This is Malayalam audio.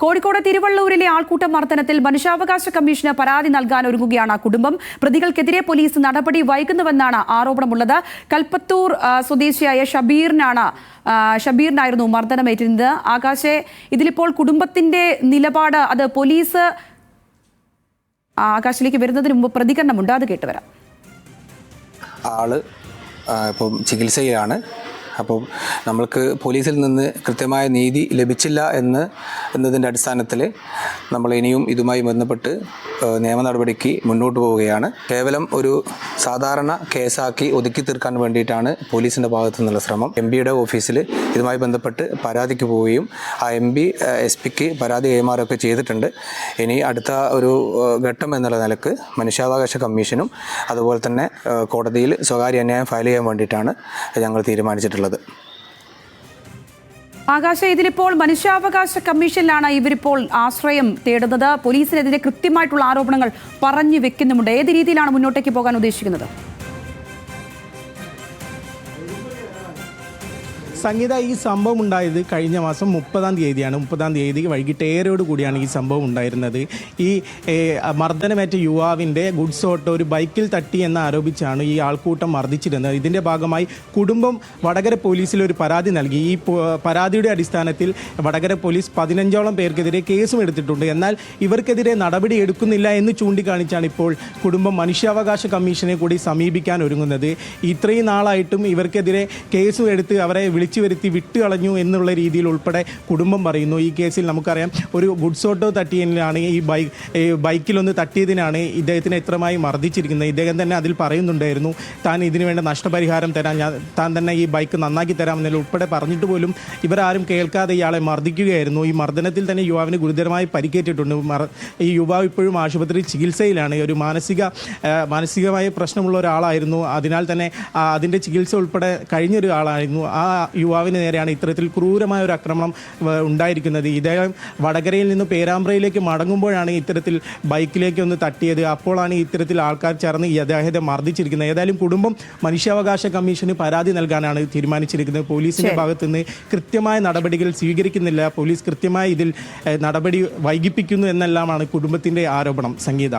കോഴിക്കോട് തിരുവള്ളൂരിലെ ആൾക്കൂട്ട മർദ്ദനത്തിൽ മനുഷ്യാവകാശ കമ്മീഷന് പരാതി നൽകാൻ ഒരുങ്ങുകയാണ് കുടുംബം. പ്രതികൾക്കെതിരെ പോലീസ് നടപടി വൈകുന്നുവെന്നാണ് ആരോപണമുള്ളത്. കൽപ്പത്തൂർ സ്വദേശിയായ ഷബീറിനായിരുന്നു മർദ്ദനമേറ്റിരുന്നത്. ആകാശെ, ഇതിലിപ്പോൾ കുടുംബത്തിന്റെ നിലപാട് അത് പോലീസ് ആകാശിലേക്ക് വരുന്നതിന് മുമ്പ് പ്രതികരണമുണ്ട്, അത് കേട്ടുവരാം. ആള് ഇപ്പം ചികിത്സയിലാണ്. അപ്പോൾ നമ്മൾക്ക് പോലീസിൽ നിന്ന് കൃത്യമായ നീതി ലഭിച്ചില്ല എന്നതിൻ്റെ അടിസ്ഥാനത്തിൽ നമ്മൾ ഇനിയും ഇതുമായി ബന്ധപ്പെട്ട് നിയമ നടപടിക്ക് മുന്നോട്ട് പോവുകയാണ്. കേവലം ഒരു സാധാരണ കേസാക്കി ഒതുക്കി തീർക്കാൻ വേണ്ടിയിട്ടാണ് പോലീസിൻ്റെ ഭാഗത്തു നിന്നുള്ള ശ്രമം. MPയുടെ ഓഫീസിൽ ഇതുമായി ബന്ധപ്പെട്ട് പരാതിക്ക് പോവുകയും ആ MP SP പരാതി കൈമാറുകയൊക്കെ ചെയ്തിട്ടുണ്ട്. ഇനി അടുത്ത ഒരു ഘട്ടം എന്നുള്ള നിലക്ക് മനുഷ്യാവകാശ കമ്മീഷനും അതുപോലെ തന്നെ കോടതിയിൽ സ്വകാര്യ അന്യായം ഫയൽ ചെയ്യാൻ വേണ്ടിയിട്ടാണ് ഞങ്ങൾ തീരുമാനിച്ചിട്ടുള്ളത്. ആകാശ, ഇതിലിപ്പോൾ മനുഷ്യാവകാശ കമ്മീഷനിലാണ് ഇവരിപ്പോൾ ആശ്രയം തേടുന്നത്. പോലീസിനെതിരെ കൃത്യമായിട്ടുള്ള ആരോപണങ്ങൾ പറഞ്ഞു വെക്കുന്നുമുണ്ട്. ഏത് രീതിയിലാണ് മുന്നോട്ടേക്ക് പോകാൻ ഉദ്ദേശിക്കുന്നത്? സംഗീത, ഈ സംഭവം ഉണ്ടായത് കഴിഞ്ഞ മാസം 30-ാം തീയതിയാണ്. 30-ാം തീയതി വൈകിട്ട് 7 കൂടിയാണ് ഈ സംഭവം ഉണ്ടായിരുന്നത്. ഈ മർദ്ദനമേറ്റ യുവാവിൻ്റെ ഗുഡ്സ് ഓട്ടോ ഒരു ബൈക്കിൽ തട്ടി എന്ന് ആരോപിച്ചാണ് ഈ ആൾക്കൂട്ടം മർദ്ദിച്ചിരുന്നത്. ഇതിൻ്റെ ഭാഗമായി കുടുംബം വടകര പോലീസിൽ ഒരു പരാതി നൽകി. ഈ പരാതിയുടെ അടിസ്ഥാനത്തിൽ വടകര പോലീസ് 15ഓളം പേർക്കെതിരെ കേസും എടുത്തിട്ടുണ്ട്. എന്നാൽ ഇവർക്കെതിരെ നടപടി എടുക്കുന്നില്ല എന്ന് ചൂണ്ടിക്കാണിച്ചാണ് ഇപ്പോൾ കുടുംബം മനുഷ്യാവകാശ കമ്മീഷനെ കൂടി സമീപിക്കാൻ ഒരുങ്ങുന്നത്. ഇത്രയും നാളായിട്ടും ഇവർക്കെതിരെ കേസും എടുത്ത് അവരെ വിളിച്ചു വരുത്തി വിട്ടുകളഞ്ഞു എന്നുള്ള രീതിയിൽ ഉൾപ്പെടെ കുടുംബം പറയുന്നു. ഈ കേസിൽ നമുക്കറിയാം, ഒരു ഗുഡ്സ് ഓട്ടോ തട്ടിയതിനാണ് ഈ ബൈക്കിലൊന്ന് തട്ടിയതിനാണ് ഇദ്ദേഹത്തിനെ എത്രമായി മർദ്ദിച്ചിരിക്കുന്നത്. ഇദ്ദേഹം തന്നെ അതിൽ പറയുന്നുണ്ടായിരുന്നു, താൻ ഇതിനു വേണ്ട നഷ്ടപരിഹാരം തരാം, താൻ തന്നെ ഈ ബൈക്ക് നന്നാക്കി തരാമെന്നതിൽ ഉൾപ്പെടെ പറഞ്ഞിട്ട് പോലും ഇവരാരും കേൾക്കാതെ ഇയാളെ മർദ്ദിക്കുകയായിരുന്നു. ഈ മർദ്ദനത്തിൽ തന്നെ യുവാവിന് ഗുരുതരമായി പരിക്കേറ്റിട്ടുണ്ട്. ഈ യുവാവ് ഇപ്പോഴും ആശുപത്രിയിൽ ചികിത്സയിലാണ്. ഒരു മാനസികമായ പ്രശ്നമുള്ള ഒരാളായിരുന്നു. അതിനാൽ തന്നെ അതിൻ്റെ ചികിത്സ ഉൾപ്പെടെ കഴിഞ്ഞൊരു ആളായിരുന്നു. ആ യുവാവിന് നേരെയാണ് ഇത്തരത്തിൽ ക്രൂരമായ ഒരു ആക്രമണം ഉണ്ടായിരിക്കുന്നത്. ഇദ്ദേഹം വടകരയിൽ നിന്ന് പേരാമ്പ്രയിലേക്ക് മടങ്ങുമ്പോഴാണ് ഇത്തരത്തിൽ ബൈക്കിലേക്ക് ഒന്ന് തട്ടിയത്. അപ്പോഴാണ് ഇത്തരത്തിൽ ആൾക്കാർ ചേർന്ന് ഇദ്ദേഹത്തെ മർദ്ദിച്ചിരിക്കുന്നത്. ഏതായാലും കുടുംബം മനുഷ്യാവകാശ കമ്മീഷന് പരാതി നൽകാനാണ് തീരുമാനിച്ചിരിക്കുന്നത്. പോലീസിൻ്റെ ഭാഗത്തു നിന്ന് കൃത്യമായ നടപടികൾ സ്വീകരിക്കുന്നില്ല, പോലീസ് കൃത്യമായി ഇതിൽ നടപടി വൈകിപ്പിക്കുന്നു എന്നെല്ലാമാണ് കുടുംബത്തിൻ്റെ ആരോപണം. സംഗീത.